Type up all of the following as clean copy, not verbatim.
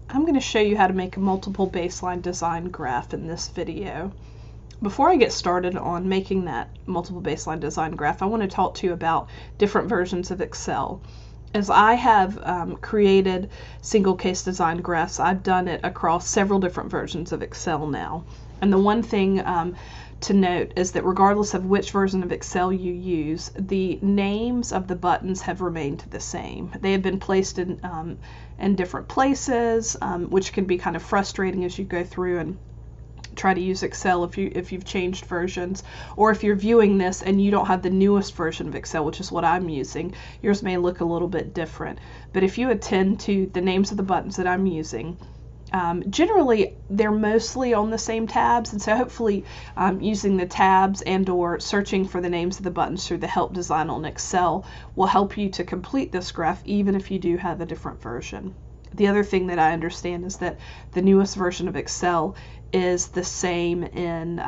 I'm going to show you how to make a multiple baseline design graph in this video. Before I get started on making that multiple baseline design graph, I want to talk to you about different versions of Excel. As I have created single case design graphs, I've done it across several different versions of Excel now. And the one thing to note is that regardless of which version of Excel you use, the names of the buttons have remained the same. They have been placed in different places, which can be kind of frustrating as you go through and try to use Excel if you've changed versions, or if you're viewing this and you don't have the newest version of Excel, which is what I'm using. Yours may look a little bit different, but if you attend to the names of the buttons that I'm using, generally they're mostly on the same tabs, and so hopefully using the tabs and or searching for the names of the buttons through the help design on Excel will help you to complete this graph even if you do have a different version. The other thing that I understand is that the newest version of Excel is the same in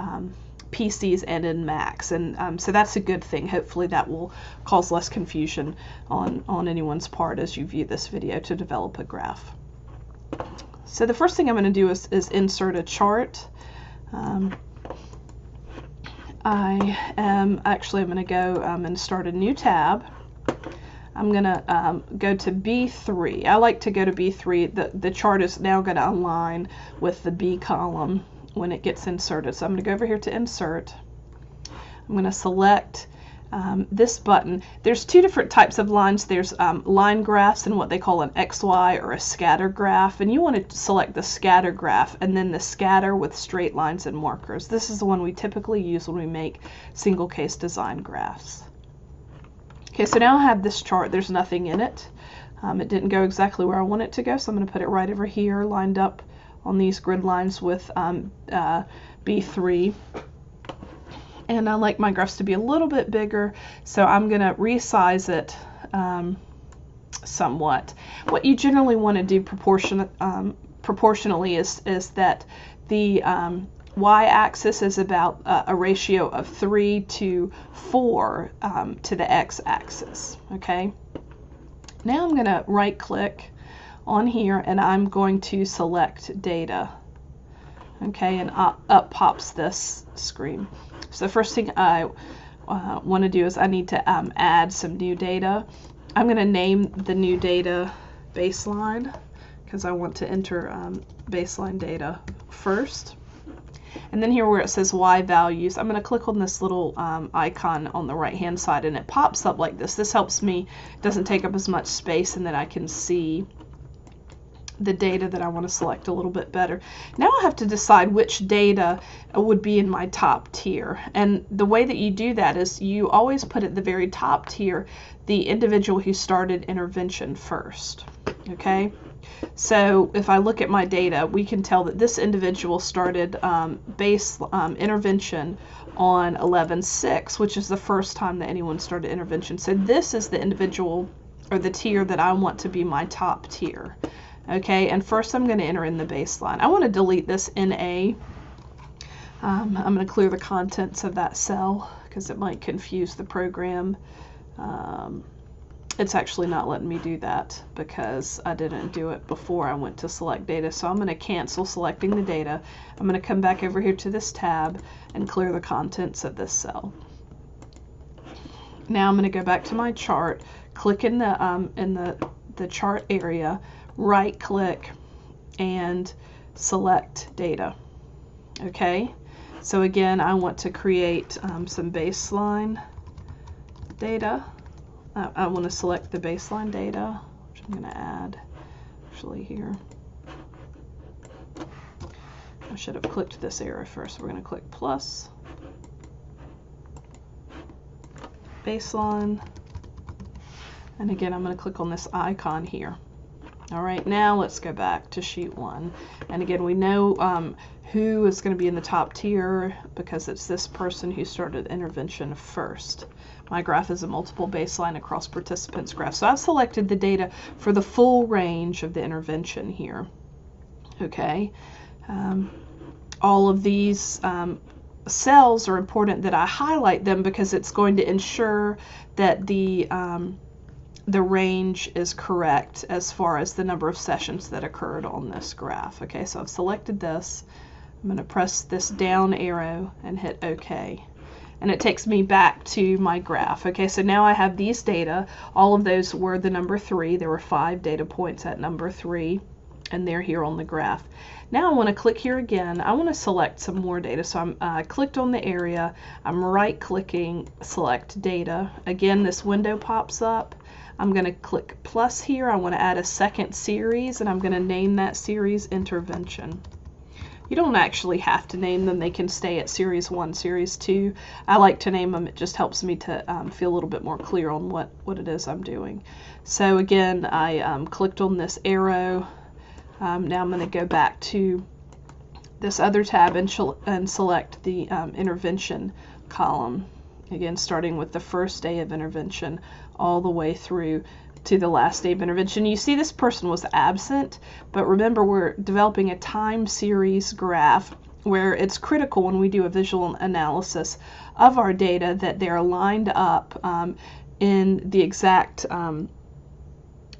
PCs and in Macs, and so that's a good thing. Hopefully that will cause less confusion on anyone's part as you view this video to develop a graph. So the first thing I'm going to do is insert a chart. I'm going to go and start a new tab. I'm going to go to B3. I like to go to B3. The chart is now going to align with the B column when it gets inserted. So I'm going to go over here to Insert. I'm going to select this button. There's two different types of lines. There's line graphs and what they call an XY or a scatter graph. And you want to select the scatter graph and then the scatter with straight lines and markers. This is the one we typically use when we make single case design graphs. Okay, so now I have this chart. There's nothing in it. It didn't go exactly where I want it to go, so I'm going to put it right over here, lined up on these grid lines with B3. And I like my graphs to be a little bit bigger, so I'm going to resize it somewhat. What you generally want to do proportionally is that the y-axis is about a ratio of 3 to 4 to the x-axis. Okay. Now I'm going to right-click on here and I'm going to select Data. Okay, and up pops this screen. So the first thing I want to do is I need to add some new data. I'm going to name the new data baseline because I want to enter baseline data first. And then here where it says Y values, I'm going to click on this little icon on the right hand side and it pops up like this. This helps me, it doesn't take up as much space, and then I can see the data that I want to select a little bit better. Now I have to decide which data would be in my top tier. And the way that you do that is you always put at the very top tier the individual who started intervention first. Okay? So if I look at my data, we can tell that this individual started intervention on 11/6, which is the first time that anyone started intervention. So this is the individual or the tier that I want to be my top tier. Okay, and first I'm going to enter in the baseline. I want to delete this NA. I'm going to clear the contents of that cell because it might confuse the program. It's actually not letting me do that because I didn't do it before I went to select data. So I'm going to cancel selecting the data. I'm going to come back over here to this tab and clear the contents of this cell. Now I'm going to go back to my chart, click in the chart area, right click and select data. Okay, so again I want to create some baseline data. I want to select the baseline data, which I'm going to add actually here. I should have clicked this arrow first. We're going to click plus baseline, and again I'm going to click on this icon here. All right, now let's go back to sheet 1. And again, we know who is going to be in the top tier because it's this person who started intervention first. My graph is a multiple baseline across participants graph. So I've selected the data for the full range of the intervention here. Okay. All of these cells are important that I highlight them because it's going to ensure that the the range is correct as far as the number of sessions that occurred on this graph. Okay, so I've selected this. I'm going to press this down arrow and hit OK. And it takes me back to my graph. Okay, so now I have these data. All of those were the number 3. There were 5 data points at number 3, and they're here on the graph. Now I want to click here again. I want to select some more data. So I'm clicked on the area. I'm right-clicking, select data. Again, this window pops up. I'm going to click plus here. I want to add a second series, and I'm going to name that series intervention. You don't actually have to name them. They can stay at series 1, series 2. I like to name them. It just helps me to feel a little bit more clear on what it is I'm doing. So again, I clicked on this arrow. Now I'm going to go back to this other tab and select the intervention column. Again, starting with the first day of intervention all the way through to the last day of intervention. You see this person was absent, but remember we're developing a time series graph where it's critical when we do a visual analysis of our data that they're lined up in the exact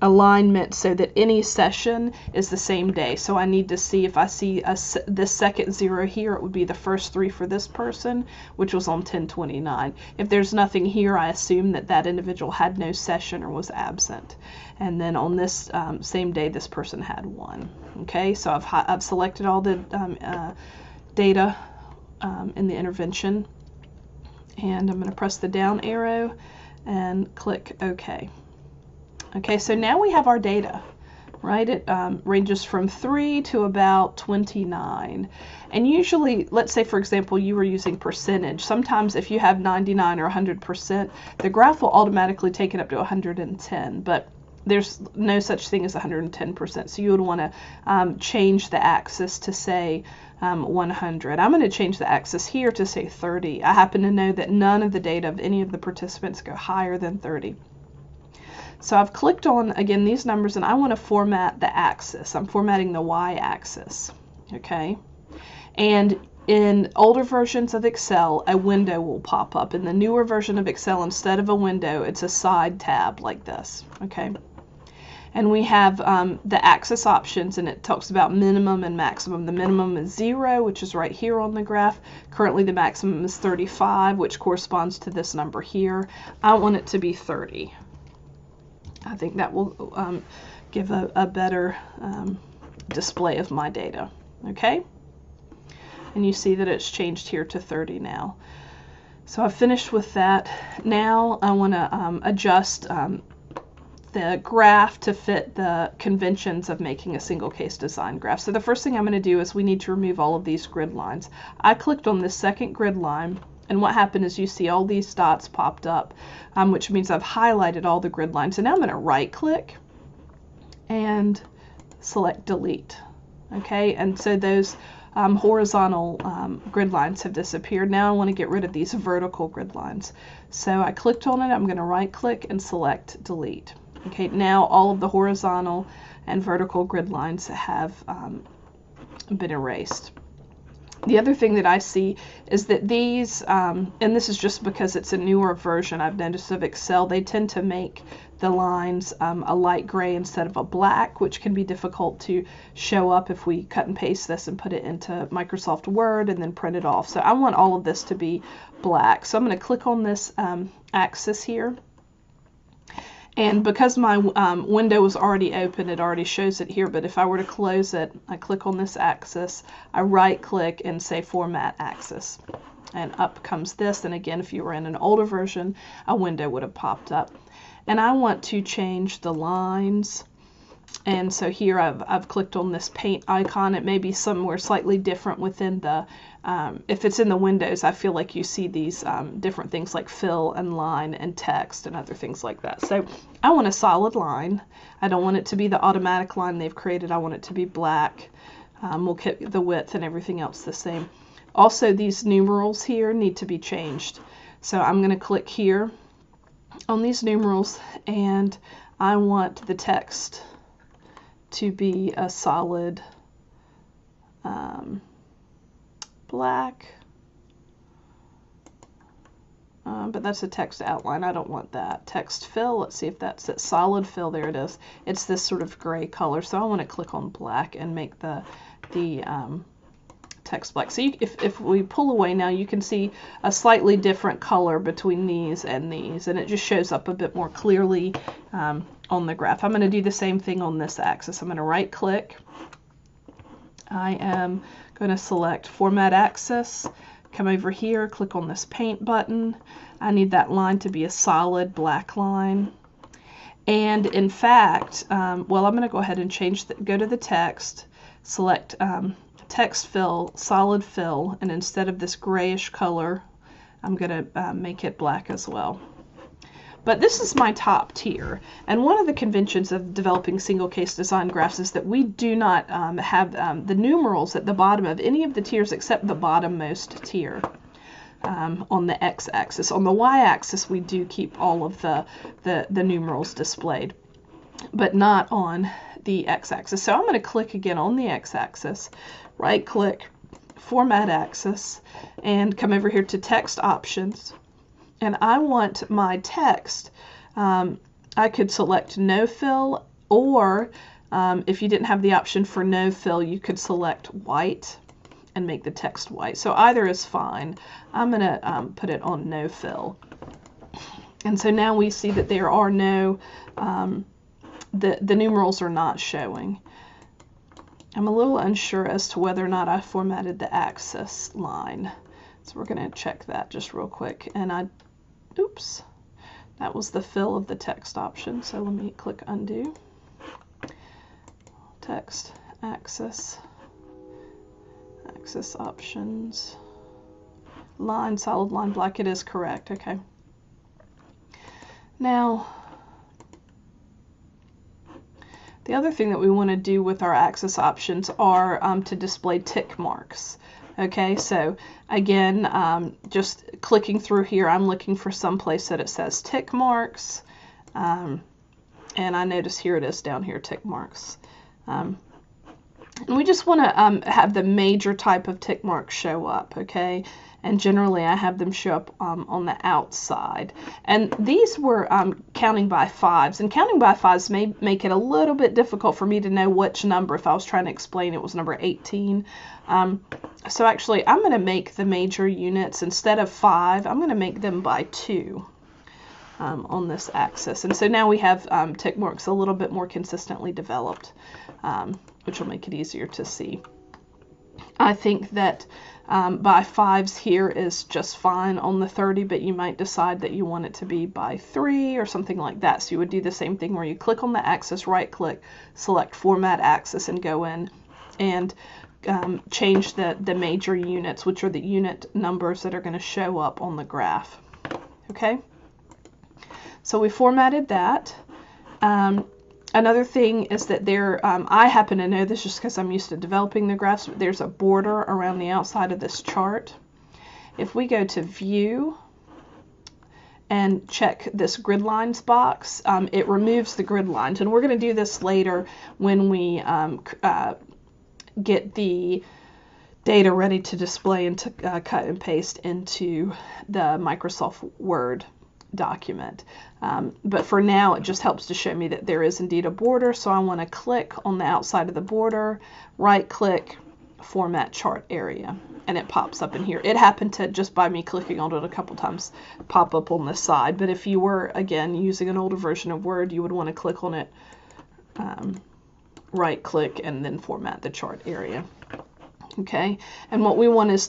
alignment so that any session is the same day. So I need to see if I see this second 0 here, it would be the first 3 for this person, which was on 10/29. If there's nothing here, I assume that that individual had no session or was absent. And then on this same day, this person had 1. Okay, so I've selected all the data in the intervention, and I'm going to press the down arrow and click OK. Okay, so now we have our data, right? It ranges from 3 to about 29. And usually, let's say, for example, you were using percentage. Sometimes if you have 99 or 100%, the graph will automatically take it up to 110. But there's no such thing as 110%. So you would want to change the axis to, say, 100. I'm going to change the axis here to, say, 30. I happen to know that none of the data of any of the participants go higher than 30. So I've clicked on, again, these numbers, and I want to format the axis. I'm formatting the y-axis, okay? And in older versions of Excel, a window will pop up. In the newer version of Excel, instead of a window, it's a side tab like this, okay? And we have the axis options, and it talks about minimum and maximum. The minimum is 0, which is right here on the graph. Currently, the maximum is 35, which corresponds to this number here. I want it to be 30. I think that will give a better display of my data, okay? And you see that it's changed here to 30 now. So I've finished with that. Now I want to adjust the graph to fit the conventions of making a single case design graph. So the first thing I'm going to do is we need to remove all of these grid lines. I clicked on this second grid line, and what happened is you see all these dots popped up, which means I've highlighted all the grid lines. And now I'm going to right click and select delete. Okay, and so those horizontal grid lines have disappeared. Now I want to get rid of these vertical grid lines. So I clicked on it, I'm going to right click and select delete. Okay, now all of the horizontal and vertical grid lines have been erased. The other thing that I see is that these, and this is just because it's a newer version I've noticed of Excel, they tend to make the lines a light gray instead of a black, which can be difficult to show up if we cut and paste this and put it into Microsoft Word and then print it off. So I want all of this to be black. So I'm going to click on this axis here. And because my window was already open, it already shows it here. But if I were to close it, I click on this axis, I right click and say Format Axis. And up comes this. And again, if you were in an older version, a window would have popped up. And I want to change the lines. And so here I've clicked on this paint icon. It may be somewhere slightly different within the, if it's in the windows, I feel like you see these different things like fill and line and text and other things like that. So I want a solid line. I don't want it to be the automatic line they've created. I want it to be black. We'll keep the width and everything else the same. Also, these numerals here need to be changed. So I'm going to click here on these numerals, and I want the text to be a solid black. but that's a text outline. I don't want that. Text fill, let's see if that's it. Solid fill, there it is. It's this sort of gray color, so I want to click on black and make the text black. So if we pull away now, you can see a slightly different color between these, and it just shows up a bit more clearly on the graph. I'm going to do the same thing on this axis. I'm going to right click. I am going to select Format Axis, come over here, click on this Paint button. I need that line to be a solid black line. And in fact, well, I'm going to go ahead and go to the text, select Text Fill, Solid Fill, and instead of this grayish color, I'm going to make it black as well. But this is my top tier, and one of the conventions of developing single case design graphs is that we do not have the numerals at the bottom of any of the tiers except the bottommost tier on the x-axis. On the y-axis, we do keep all of the numerals displayed, but not on the x-axis. So I'm going to click again on the x-axis, right-click, Format Axis, and come over here to Text Options. And I want my text, I could select No Fill, or if you didn't have the option for No Fill, you could select White and make the text white. So either is fine. I'm going to put it on No Fill. And so now we see that there are no, the numerals are not showing. I'm a little unsure as to whether or not I formatted the axis line. So we're going to check that just real quick. And oops, that was the fill of the text option. So let me click Undo. Text, Axis, Axis Options, Line, Solid Line, Black. It is correct. Okay. Now, the other thing that we want to do with our axis options are to display tick marks. Okay, so again, just clicking through here, I'm looking for some place that it says tick marks, and I notice here it is down here, tick marks. And we just want to have the major type of tick marks show up, okay? And generally I have them show up on the outside. And these were counting by fives, and counting by fives may make it a little bit difficult for me to know which number. If I was trying to explain it was number 18. So actually I'm going to make the major units, instead of 5, I'm going to make them by 2 on this axis. And so now we have tick marks a little bit more consistently developed, which will make it easier to see. I think that by 5s here is just fine on the 30, but you might decide that you want it to be by 3 or something like that. So you would do the same thing where you click on the axis, right click, select Format Axis, and go in and change the major units, which are the unit numbers that are going to show up on the graph. Okay, so we formatted that. Another thing is that there, I happen to know this just because I'm used to developing the graphs, but there's a border around the outside of this chart. If we go to View and check this grid lines box, it removes the grid lines. And we're going to do this later when we get the data ready to display and to cut and paste into the Microsoft Word document. But for now it just helps to show me that there is indeed a border, so I want to click on the outside of the border, right click, Format Chart Area, and it pops up in here. It happened to, just by me clicking on it a couple times, pop up on this side, but if you were again using an older version of Word, you would want to click on it, right click, and then format the chart area. Okay, and what we want is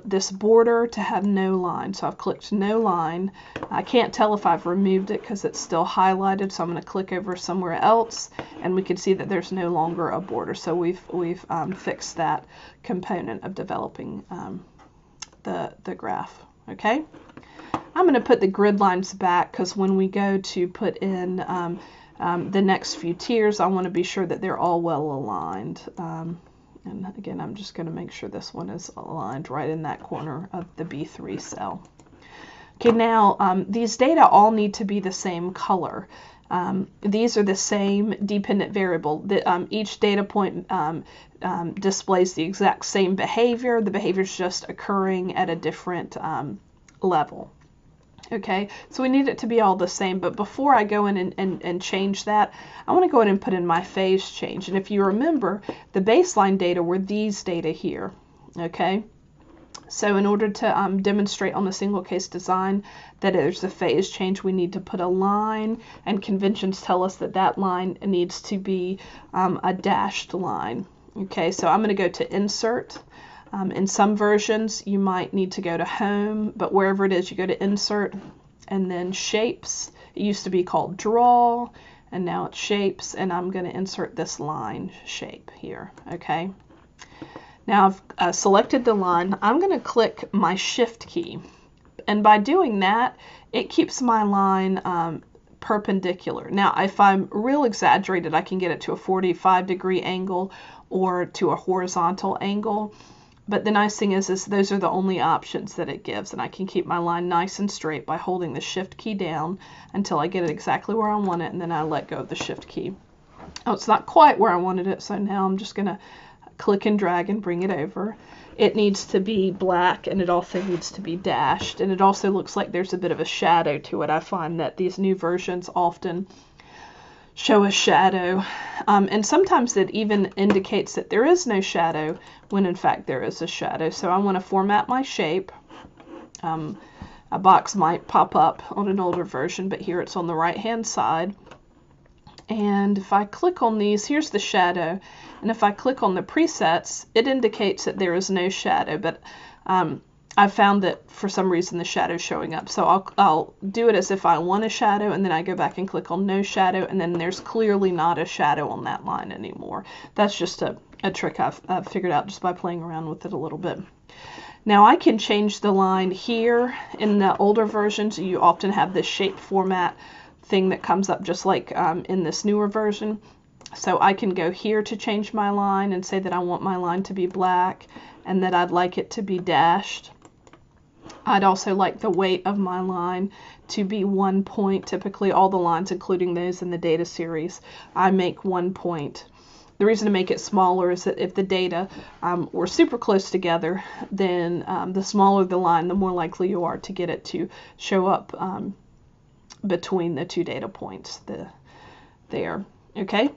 this border to have no line. So I've clicked no line. I can't tell if I've removed it because it's still highlighted, so I'm going to click over somewhere else, and we can see that there's no longer a border. So we've fixed that component of developing the graph. Okay, I'm going to put the grid lines back because when we go to put in the next few tiers, I want to be sure that they're all well aligned. And again, I'm just going to make sure this one is aligned right in that corner of the B3 cell. Okay, now these data all need to be the same color. These are the same dependent variable. Each data point displays the exact same behavior. The behavior is just occurring at a different level. Okay, so we need it to be all the same, but before I go in and change that, I want to go in and put in my phase change. And if you remember, the baseline data were these data here. Okay, so in order to demonstrate on the single case design that there's a phase change, we need to put a line, and conventions tell us that that line needs to be a dashed line. Okay, so I'm going to go to Insert. In some versions, you might need to go to Home, but wherever it is, you go to Insert and then Shapes. It used to be called Draw, and now it's Shapes, and I'm going to insert this line shape here, okay? Now I've selected the line. I'm going to click my Shift key, and by doing that, it keeps my line perpendicular. Now, if I'm real exaggerated, I can get it to a 45-degree angle or to a horizontal angle. But the nice thing is those are the only options that it gives, and I can keep my line nice and straight by holding the Shift key down until I get it exactly where I want it, and then I let go of the Shift key. Oh, it's not quite where I wanted it, so now I'm just going to click and drag and bring it over. It needs to be black, and it also needs to be dashed, and it also looks like there's a bit of a shadow to it. I find that these new versions often show a shadow, and sometimes it even indicates that there is no shadow when in fact there is a shadow. So I want to format my shape. A box might pop up on an older version, but here it's on the right hand side, and if I click on these, here's the shadow, and if I click on the presets, it indicates that there is no shadow, but I found that for some reason the shadow is showing up. So I'll do it as if I want a shadow, and then I go back and click on no shadow, and then there's clearly not a shadow on that line anymore. That's just a trick I've figured out just by playing around with it a little bit. Now I can change the line here. In the older versions, you often have this shape format thing that comes up just like in this newer version. So I can go here to change my line and say that I want my line to be black and that I'd like it to be dashed. I'd also like the weight of my line to be 1 point. Typically all the lines, including those in the data series, I make 1 point. The reason to make it smaller is that if the data were super close together, then the smaller the line, the more likely you are to get it to show up between the two data points there. Okay.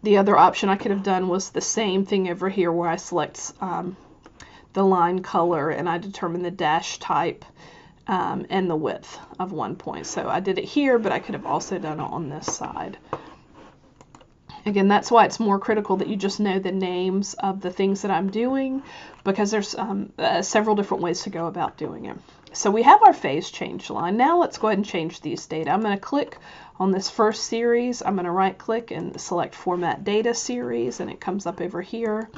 The other option I could have done was the same thing over here where I select the line color and I determine the dash type and the width of 1 point. So I did it here, but I could have also done it on this side. Again, that's why it's more critical that you just know the names of the things that I'm doing, because there's several different ways to go about doing it. So we have our phase change line. Now let's go ahead and change these data. I'm going to click on this first series. I'm going to right click and select Format Data Series, and it comes up over here.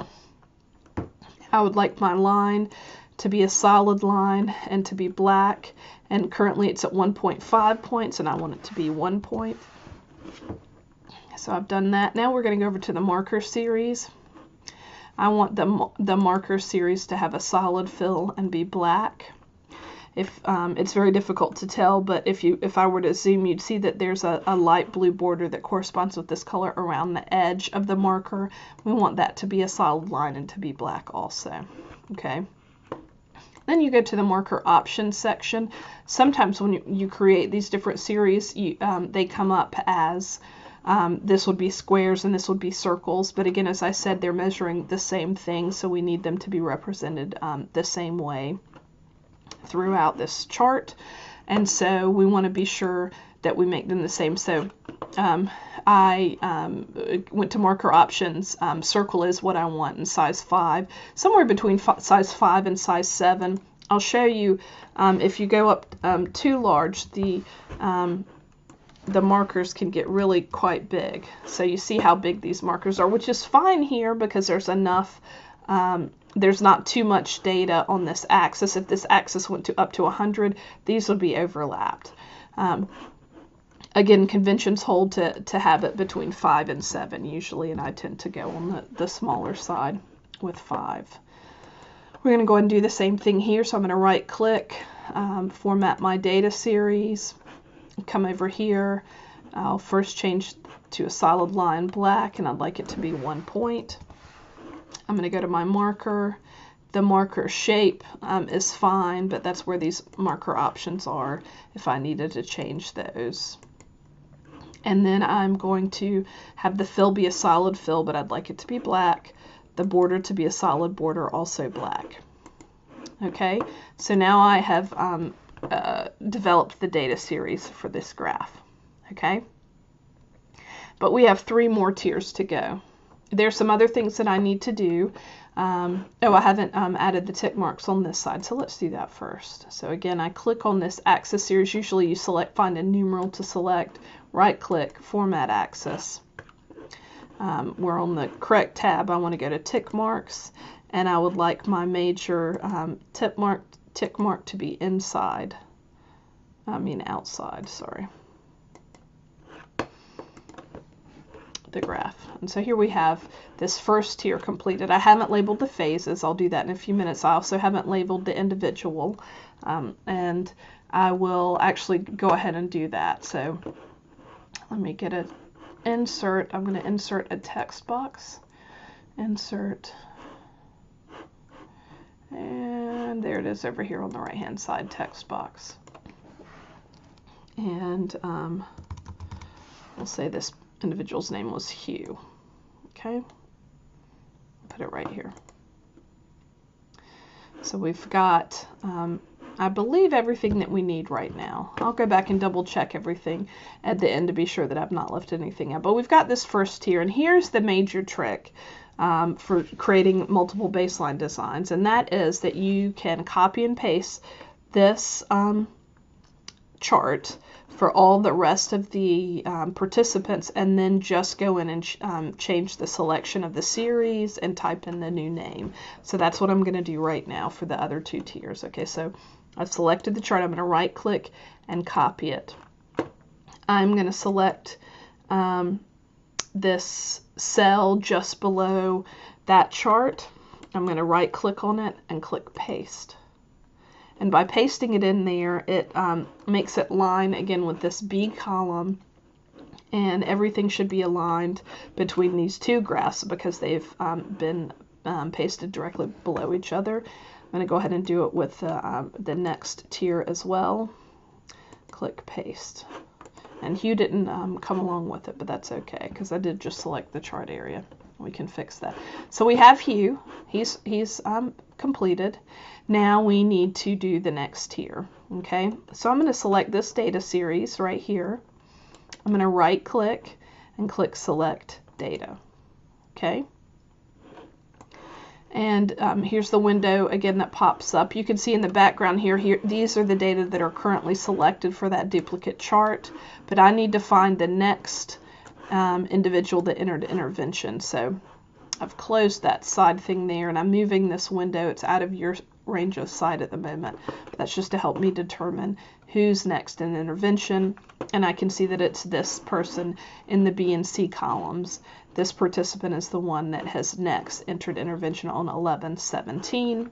I would like my line to be a solid line and to be black, and currently it's at 1.5 points and I want it to be 1 point. So I've done that. Now we're going to go over to the marker series. I want the marker series to have a solid fill and be black. If it's very difficult to tell, but if I were to zoom, you'd see that there's a light blue border that corresponds with this color around the edge of the marker. We want that to be a solid line and to be black also. Okay. Then you go to the marker options section. Sometimes when you create these different series, they come up as this would be squares and this would be circles. But again, as I said, they're measuring the same thing, so we need them to be represented the same way throughout this chart, and so we want to be sure that we make them the same. So I went to marker options. Circle is what I want in size 5, somewhere between size 5 and size 7. I'll show you if you go up too large, the markers can get really quite big. So you see how big these markers are, which is fine here because there's enough. There's not too much data on this axis. If this axis went up to 100, these would be overlapped. Again, conventions hold to have it between 5 and 7 usually, and I tend to go on the smaller side with 5. We're going to go ahead and do the same thing here. So I'm going to right click, format my data series, come over here. I'll first change to a solid line black, and I'd like it to be 1 point. I'm going to go to my marker, The marker shape is fine, but that's where these marker options are if I needed to change those. And then I'm going to have the fill be a solid fill, but I'd like it to be black. The border to be a solid border, also black. Okay, so now I have developed the data series for this graph. Okay, but we have 3 more tiers to go. There's some other things that I need to do. Oh, I haven't added the tick marks on this side, so let's do that first. So again, I click on this axis series. Usually you find a numeral to select, right click, format axis. We're on the correct tab. I want to go to tick marks, and I would like my major tick mark to be outside, sorry, the graph. And so here we have this first tier completed. I haven't labeled the phases. I'll do that in a few minutes. I also haven't labeled the individual, and I will actually go ahead and do that. So let me get an insert. I'm going to insert a text box. Insert. And there it is over here on the right hand side, text box. And we'll say this individual's name was Hugh. Okay, put it right here. So we've got, I believe, everything that we need right now. I'll go back and double check everything at the end to be sure that I've not left anything out. But we've got this first tier, and here's the major trick for creating multiple baseline designs, and that is that you can copy and paste this chart for all the rest of the participants, and then just go in and change the selection of the series and type in the new name. So that's what I'm going to do right now for the other 2 tiers. Okay, so I've selected the chart. I'm going to right click and copy it. I'm going to select this cell just below that chart. I'm going to right click on it and click paste. And by pasting it in there, it makes it line again with this B column, and everything should be aligned between these 2 graphs because they've been pasted directly below each other. I'm going to go ahead and do it with the next tier as well. Click paste. And Hugh didn't come along with it, but that's okay because I did just select the chart area. We can fix that. So we have Hugh. He's completed. Now we need to do the next tier. Okay, so I'm going to select this data series right here. I'm going to right click and click select data. Okay, and here's the window again that pops up. You can see in the background here, these are the data that are currently selected for that duplicate chart, but I need to find the next individual that entered intervention. So I've closed that side thing there, and I'm moving this window. It's out of your range of sight at the moment. That's just to help me determine who's next in intervention, and I can see that it's this person in the B and C columns. This participant is the one that has next entered intervention on 11/17.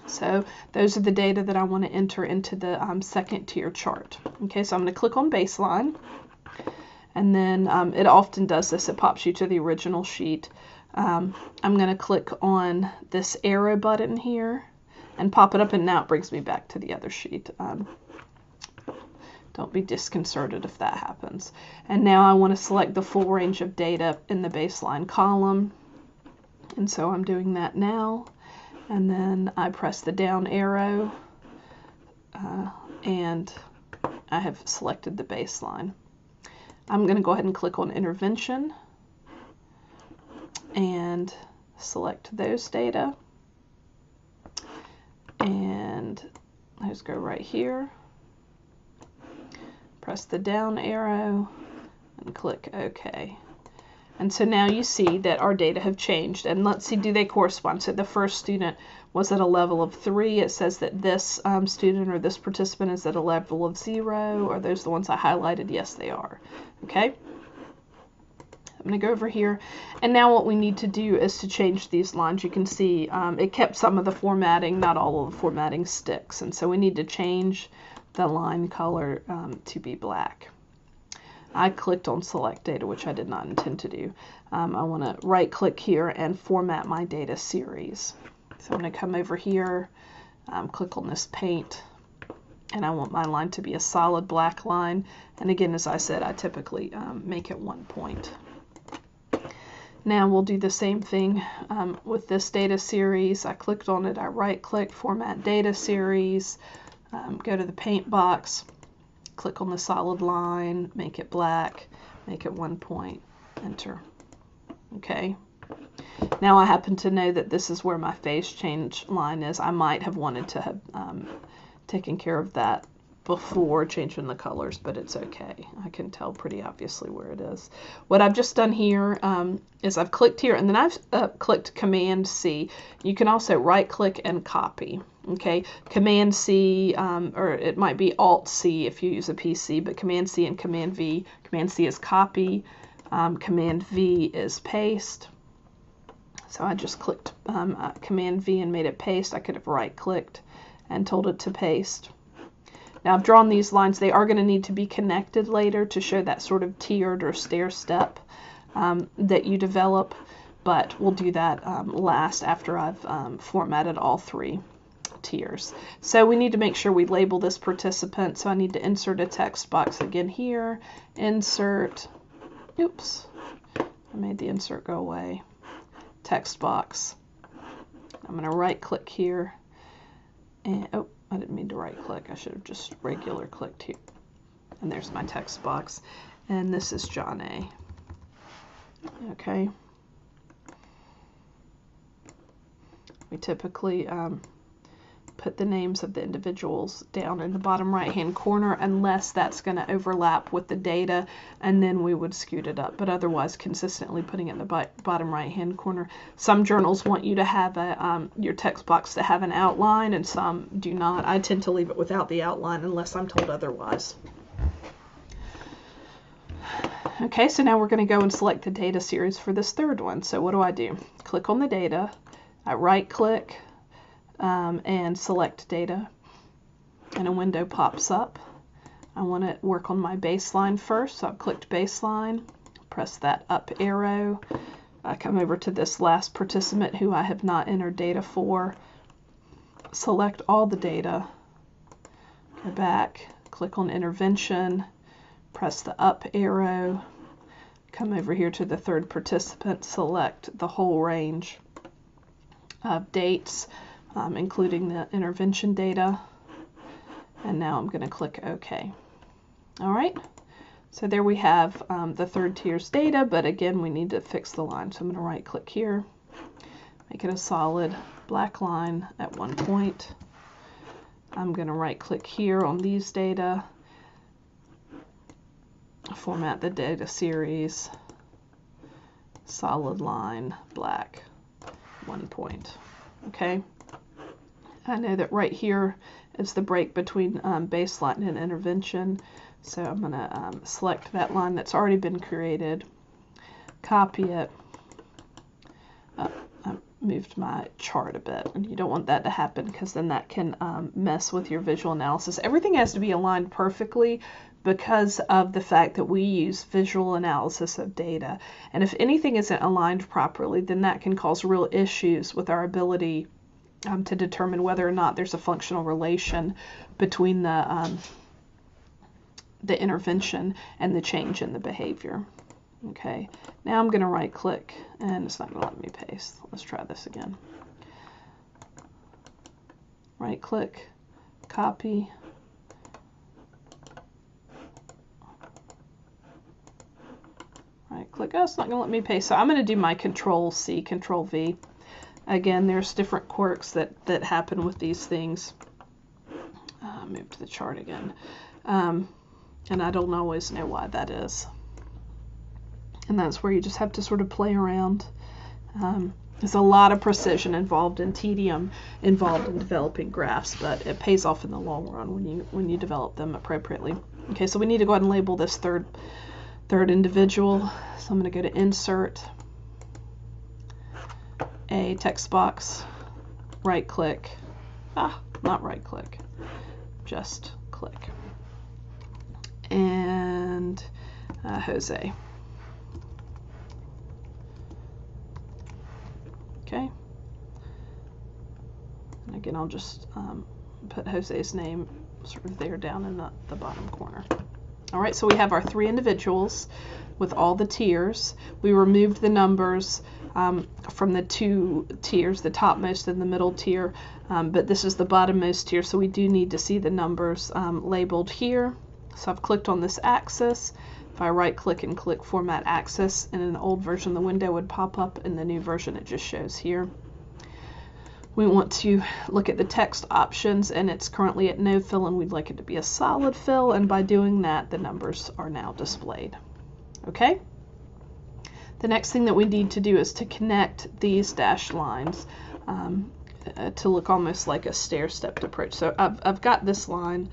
So those are the data that I want to enter into the second tier chart. Okay, so I'm going to click on baseline, and then it often does this. It pops you to the original sheet. I'm going to click on this arrow button here and pop it up, and now it brings me back to the other sheet. Don't be disconcerted if that happens. And now I want to select the full range of data in the baseline column, and so I'm doing that now. And then I press the down arrow, and I have selected the baseline. I'm going to go ahead and click on intervention and select those data, and those go right here. Press the down arrow and click OK. And so now you see that our data have changed, and let's see, do they correspond? So the first student was at a level of 3. It says that this student or this participant is at a level of 0. Are those the ones I highlighted? Yes, they are. Okay. I'm going to go over here, and now what we need to do is to change these lines. You can see it kept some of the formatting, not all of the formatting sticks, and so we need to change the line color to be black. I clicked on select data, which I did not intend to do. I want to right click here and format my data series. So I'm going to come over here, click on this paint, and I want my line to be a solid black line. And again, as I said, I typically make it 1 point. Now we'll do the same thing with this data series. I clicked on it, I right-click, Format Data Series, go to the paint box, click on the solid line, make it black, make it 1 point, enter. Okay. Now I happen to know that this is where my phase change line is. I might have wanted to have taken care of that before changing the colors, but it's okay. I can tell pretty obviously where it is. What I've just done here is I've clicked here, and then I've clicked Command C. You can also right click and copy. Okay, Command C, or it might be Alt C if you use a PC, but Command C and Command V. Command C is copy, Command V is paste. So I just clicked Command V and made it paste. I could have right clicked and told it to paste. Now I've drawn these lines. They are going to need to be connected later to show that sort of tiered or stair step that you develop, but we'll do that last after I've formatted all 3 tiers. So we need to make sure we label this participant. So I need to insert a text box again here, insert, oops, I made the insert go away, text box. I'm going to right click here, and oh, I didn't mean to right click. I should have just regular clicked here. And there's my text box. And this is John A. Okay. We typically put the names of the individuals down in the bottom right hand corner unless that's going to overlap with the data, and then we would scoot it up, but otherwise consistently putting it in the bottom right hand corner. Some journals want you to have a, your text box to have an outline, and some do not. I tend to leave it without the outline unless I'm told otherwise. Okay, so now we're going to go and select the data series for this third one. So what do? Click on the data, I right click, and select data, and a window pops up. I want to work on my baseline first, so I've clicked baseline, press that up arrow, I come over to this last participant who I have not entered data for, select all the data, go back, click on intervention, press the up arrow, come over here to the third participant, select the whole range of dates, including the intervention data, and now I'm going to click OK. All right, so there we have the third tier's data, but again we need to fix the line, so I'm going to right click here, make it a solid black line at 1 point. I'm going to right click here on these data, format the data series, solid line, black, 1 point. Okay. I know that right here is the break between baseline and intervention, so I'm going to select that line that's already been created, copy it. I moved my chart a bit, and you don't want that to happen because then that can mess with your visual analysis. Everything has to be aligned perfectly because of the fact that we use visual analysis of data, and if anything isn't aligned properly, then that can cause real issues with our ability to determine whether or not there's a functional relation between the intervention and the change in the behavior. Okay, now I'm going to right click, and it's not going to let me paste. Let's try this again. Right click, copy, right click. Oh, it's not going to let me paste. So I'm going to do my Control C, Control V. Again, there's different quirks that happen with these things. Move to the chart again. And I don't always know why that is. And that's where you just have to sort of play around. There's a lot of precision involved and tedium involved in developing graphs, but it pays off in the long run when you develop them appropriately. Okay, so we need to go ahead and label this third individual. So I'm going to go to Insert, a text box, right click, not right click, just click, and Jose. Okay, again, I'll just put Jose's name sort of there down in the bottom corner. All right, so we have our 3 individuals with all the tiers. We removed the numbers from the 2 tiers, the topmost and the middle tier, but this is the bottommost tier, so we do need to see the numbers labeled here. So I've clicked on this axis. If I right click and click Format Axis, in an old version the window would pop up, in the new version it just shows here. We want to look at the text options, and it's currently at no fill, and we'd like it to be a solid fill, and by doing that the numbers are now displayed. Okay? The next thing that we need to do is to connect these dashed lines to look almost like a stair-stepped approach. So I've got this line.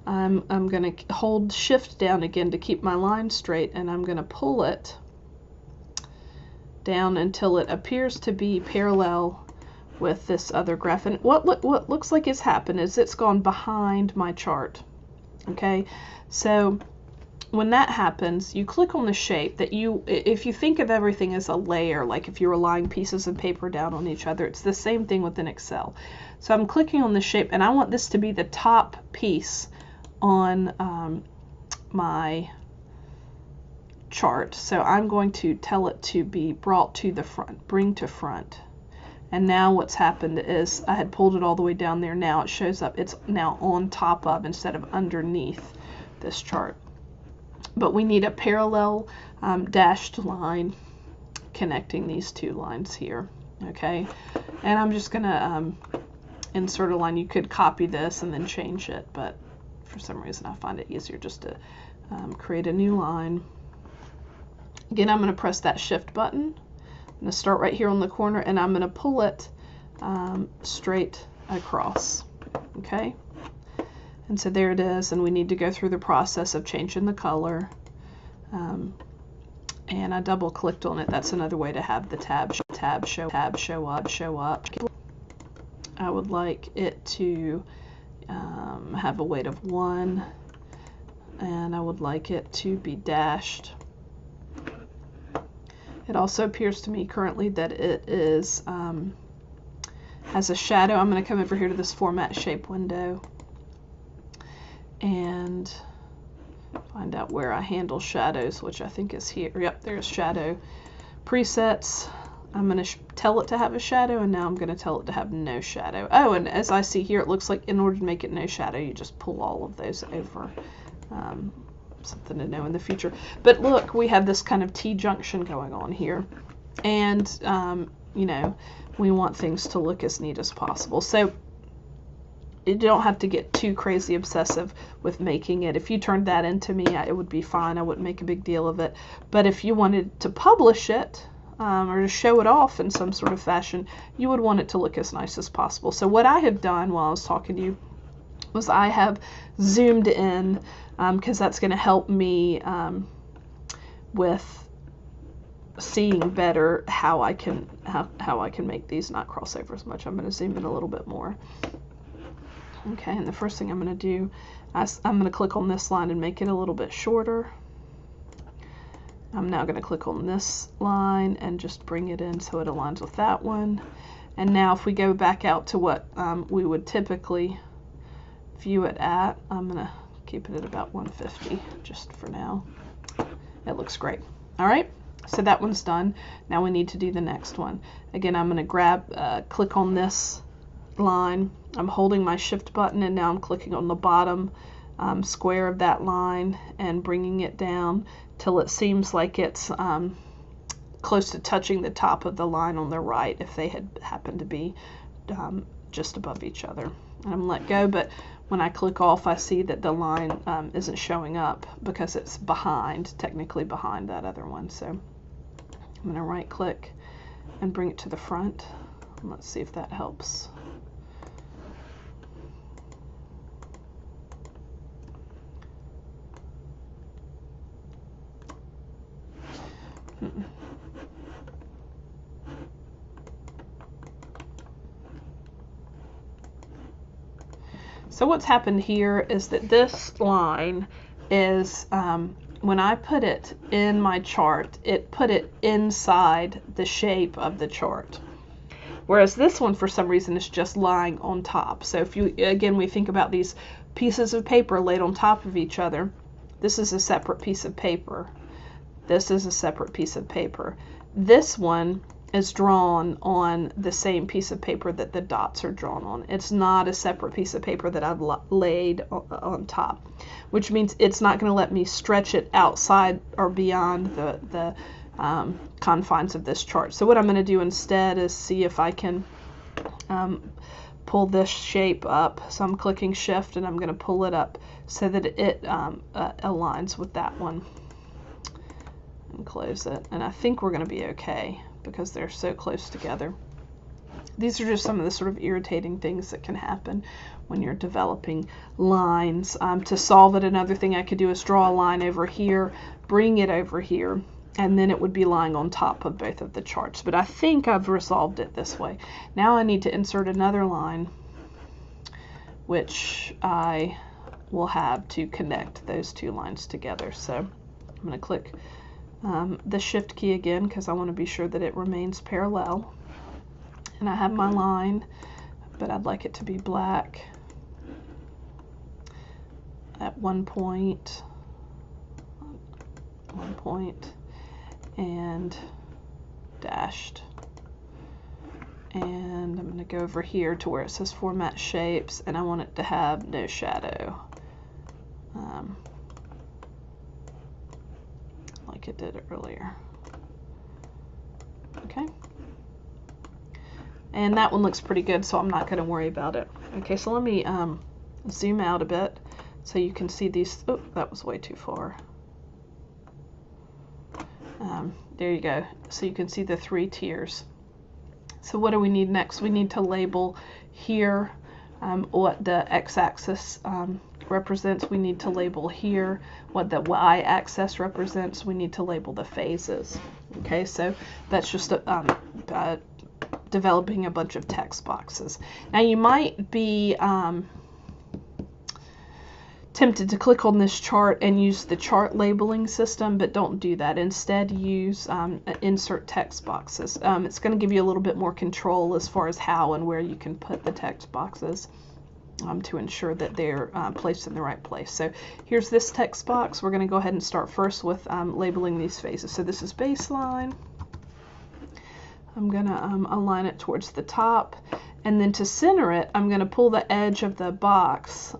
I'm going to hold Shift down again to keep my line straight, and I'm going to pull it down until it appears to be parallel with this other graph. And what looks like has happened is it's gone behind my chart. Okay, so when that happens, you click on the shape that if you think of everything as a layer, like if you were laying pieces of paper down on each other, it's the same thing within Excel. So I'm clicking on the shape, and I want this to be the top piece on my chart. So I'm going to tell it to be brought to the front, bring to front. And now what's happened is I had pulled it all the way down there. Now it shows up, it's now on top of instead of underneath this chart. But we need a parallel dashed line connecting these 2 lines here. Okay, and I'm just going to insert a line. You could copy this and then change it, but for some reason I find it easier just to create a new line. Again, I'm going to press that Shift button. I'm going to start right here on the corner, and I'm going to pull it straight across. Okay, and so there it is, and we need to go through the process of changing the color. And I double clicked on it. That's another way to have the tab show up. I would like it to have a weight of 1, and I would like it to be dashed. It also appears to me currently that it is has a shadow. I'm going to come over here to this Format Shape window and find out where I handle shadows, which I think is here. Yep, there's shadow presets. I'm going to tell it to have a shadow, and now I'm going to tell it to have no shadow. Oh, and as I see here, it looks like in order to make it no shadow, you just pull all of those over. Something to know in the future. But look, we have this kind of T-junction going on here, and you know, we want things to look as neat as possible. So you don't have to get too crazy obsessive with making it. If you turned that into me, it would be fine. I wouldn't make a big deal of it. But if you wanted to publish it or to show it off in some sort of fashion, you would want it to look as nice as possible. So what I have done while I was talking to you was I have zoomed in, because that's going to help me with seeing better how I can make these not cross over as much. I'm going to zoom in a little bit more. Okay, and the first thing I'm going to do, I'm going to click on this line and make it a little bit shorter. I'm now going to click on this line and just bring it in so it aligns with that one. And now if we go back out to what we would typically view it at, I'm going to keep it at about 150 just for now. It looks great. All right, so that one's done. Now we need to do the next one. Again, I'm going to click on this line. I'm holding my Shift button, and now I'm clicking on the bottom square of that line and bringing it down till it seems like it's close to touching the top of the line on the right if they had happened to be just above each other. And I'm let go, but when I click off, I see that the line isn't showing up because it's technically behind that other one. So I'm going to right click and bring it to the front. And let's see if that helps. So what's happened here is that this line is, when I put it in my chart, it put it inside the shape of the chart. whereas this one for some reason is just lying on top. So if you, again, we think about these pieces of paper laid on top of each other, this is a separate piece of paper. This is a separate piece of paper. This one is drawn on the same piece of paper that the dots are drawn on. It's not a separate piece of paper that I've laid on top, which means it's not going to let me stretch it outside or beyond the confines of this chart. So what I'm going to do instead is see if I can pull this shape up. So I'm clicking Shift and I'm going to pull it up so that it aligns with that one. And close it. And I think we're going to be okay because they're so close together. These are just some of the sort of irritating things that can happen when you're developing lines. To solve it, another thing I could do is draw a line over here, bring it over here, and then it would be lying on top of both of the charts. But I think I've resolved it this way. Now I need to insert another line, which I will have to connect those two lines together. So I'm going to click the Shift key again because I want to be sure that it remains parallel. And I have my line, but I'd like it to be black at one point, and dashed. And I'm going to go over here to where it says Format Shapes, and I want it to have no shadow, like it did earlier. Okay. And that one looks pretty good, so I'm not going to worry about it. Okay, so let me zoom out a bit so you can see these. Oh, that was way too far. There you go. So you can see the three tiers. So what do we need next? We need to label here what the x-axis represents. We need to label here what the y-axis represents. We need to label the phases. Okay, so that's just developing a bunch of text boxes. Now you might be tempted to click on this chart and use the chart labeling system, but don't do that. Instead use insert text boxes. It's going to give you a little bit more control as far as how and where you can put the text boxes to ensure that they're placed in the right place. So here's this text box. We're going to go ahead and start first with labeling these phases. So this is baseline. I'm going to align it towards the top, and then to center it, I'm going to pull the edge of the box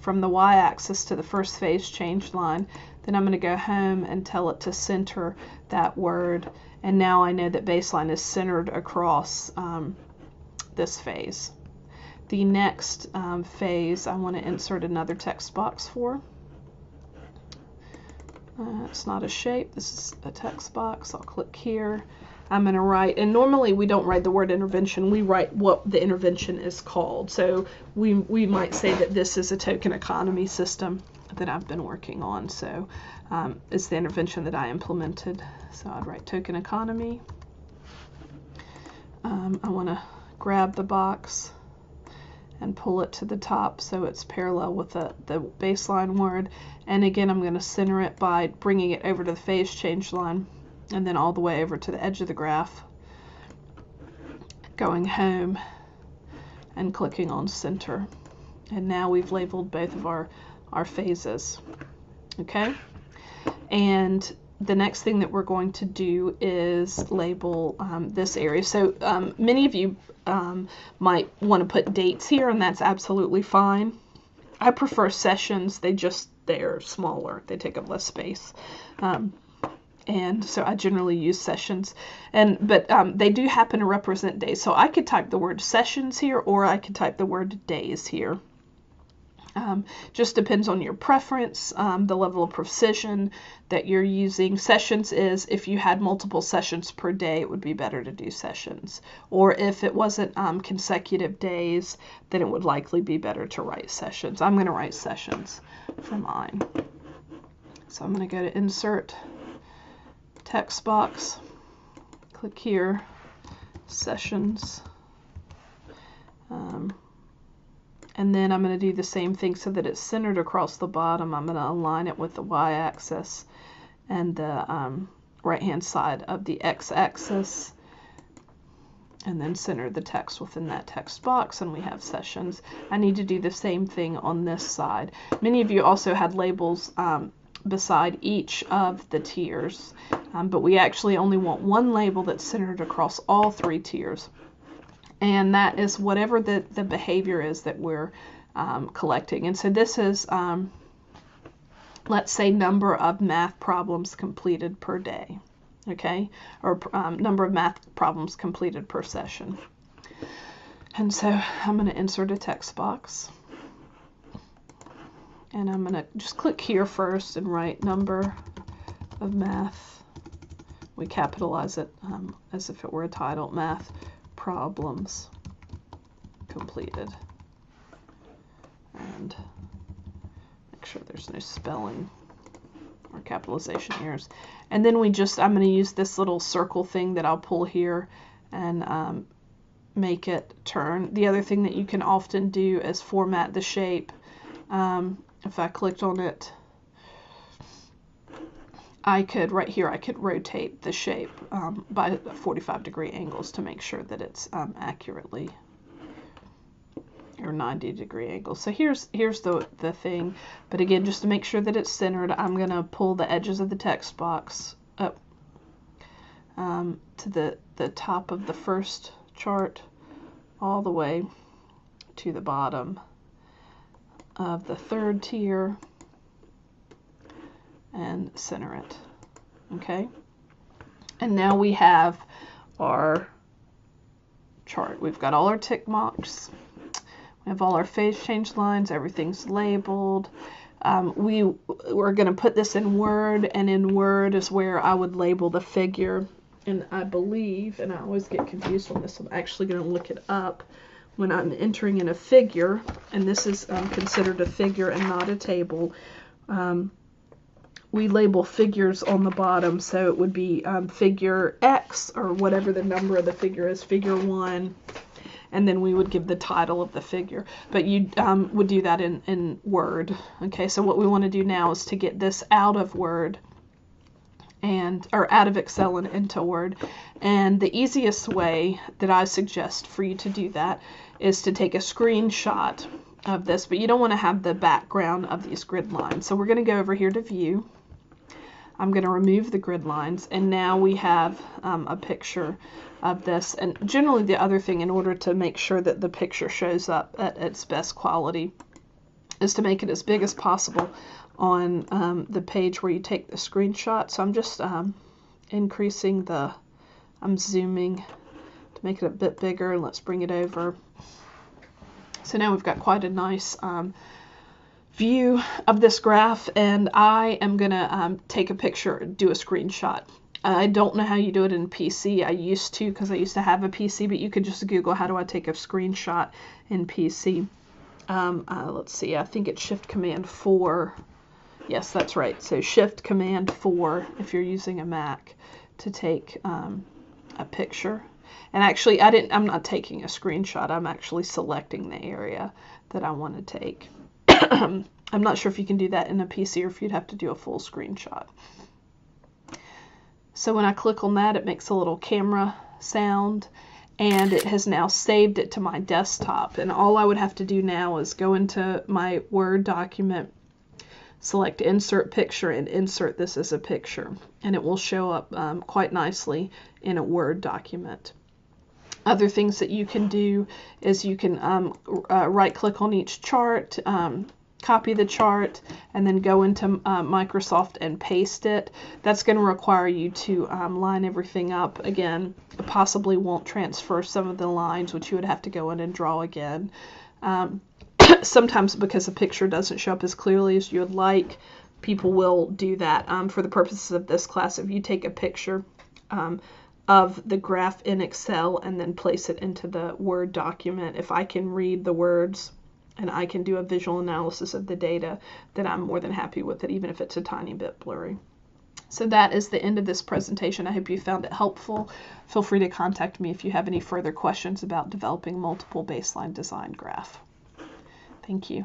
from the y-axis to the first phase change line. Then I'm going to go home and tell it to center that word, and now I know that baseline is centered across this phase. The next phase I want to insert another text box for. It's not a shape, this is a text box. I'll click here. I'm going to write, and normally we don't write the word intervention, we write what the intervention is called. So we might say that this is a token economy system that I've been working on. So it's the intervention that I implemented. So I'd write token economy. I want to grab the box and pull it to the top so it's parallel with the baseline word. And again, I'm going to center it by bringing it over to the phase change line, and then all the way over to the edge of the graph, going home and clicking on center. And now we've labeled both of our phases. Okay, and the next thing that we're going to do is label this area. So many of you might want to put dates here, and that's absolutely fine. I prefer sessions. They're smaller, they take up less space. And so I generally use sessions, but they do happen to represent days. So I could type the word sessions here, or I could type the word days here. Just depends on your preference, the level of precision that you're using. Sessions is if you had multiple sessions per day, it would be better to do sessions. Or if it wasn't consecutive days, then it would likely be better to write sessions. I'm going to write sessions for mine. So I'm going to go to Insert, Text Box, click here, Sessions. And then I'm going to do the same thing so that it's centered across the bottom. I'm going to align it with the y-axis and the right-hand side of the x-axis. and then center the text within that text box, and we have sessions. I need to do the same thing on this side. Many of you also had labels beside each of the tiers, but we actually only want one label that's centered across all 3 tiers, and that is whatever the behavior is that we're collecting. And so this is, let's say, number of math problems completed per day, okay, or number of math problems completed per session. And so I'm going to insert a text box, and I'm going to just click here first and write number of math. We capitalize it as if it were a title, math problems completed, and make sure there's no spelling or capitalization errors. And then I'm going to use this little circle thing that I'll pull here and make it turn. The other thing that you can often do is format the shape. If I clicked on it, I could, right here, I could rotate the shape by 45-degree angles to make sure that it's accurately, or 90-degree angles. So here's the thing, but again, just to make sure that it's centered, I'm going to pull the edges of the text box up to the top of the first chart all the way to the bottom of the 3rd tier and center it. Okay, and now we have our chart. We've got all our tick marks, we have all our phase change lines, everything's labeled. We're going to put this in Word, and in Word is where I would label the figure. And I believe, and I always get confused on this, I'm actually going to look it up. When I'm entering in a figure, and this is considered a figure and not a table, we label figures on the bottom, so it would be figure X, or whatever the number of the figure is, figure 1, and then we would give the title of the figure. But you would do that in Word. Okay, so what we want to do now is to get this out of Word, or out of Excel and into Word. And the easiest way that I suggest for you to do that is to take a screenshot of this, but you don't want to have the background of these grid lines. So we're going to go over here to View. I'm going to remove the grid lines, and now we have a picture of this. And generally the other thing, in order to make sure that the picture shows up at its best quality, is to make it as big as possible on the page where you take the screenshot. So I'm just increasing I'm zooming to make it a bit bigger, and let's bring it over. So now we've got quite a nice view of this graph, and I am going to take a picture, do a screenshot. I don't know how you do it in PC. I used to, because I used to have a PC, but you could just Google how do I take a screenshot in PC. Let's see, I think it's Shift-Command-4. Yes, that's right. So Shift-Command-4 if you're using a Mac to take a picture. And actually, I'm not taking a screenshot. I'm actually selecting the area that I want to take. I'm not sure if you can do that in a PC or if you'd have to do a full screenshot. So when I click on that, it makes a little camera sound, and it has now saved it to my desktop. And all I would have to do now is go into my Word document, select Insert Picture, and insert this as a picture, and it will show up quite nicely in a Word document. Other things that you can do is you can right-click on each chart, copy the chart, and then go into Microsoft and paste it. That's going to require you to line everything up again. It possibly won't transfer some of the lines, which you would have to go in and draw again. Sometimes because a picture doesn't show up as clearly as you would like, people will do that. For the purposes of this class, if you take a picture of the graph in Excel and then place it into the Word document, if I can read the words and I can do a visual analysis of the data, then I'm more than happy with it, even if it's a tiny bit blurry. So that is the end of this presentation. I hope you found it helpful. Feel free to contact me if you have any further questions about developing multiple baseline design graph. Thank you.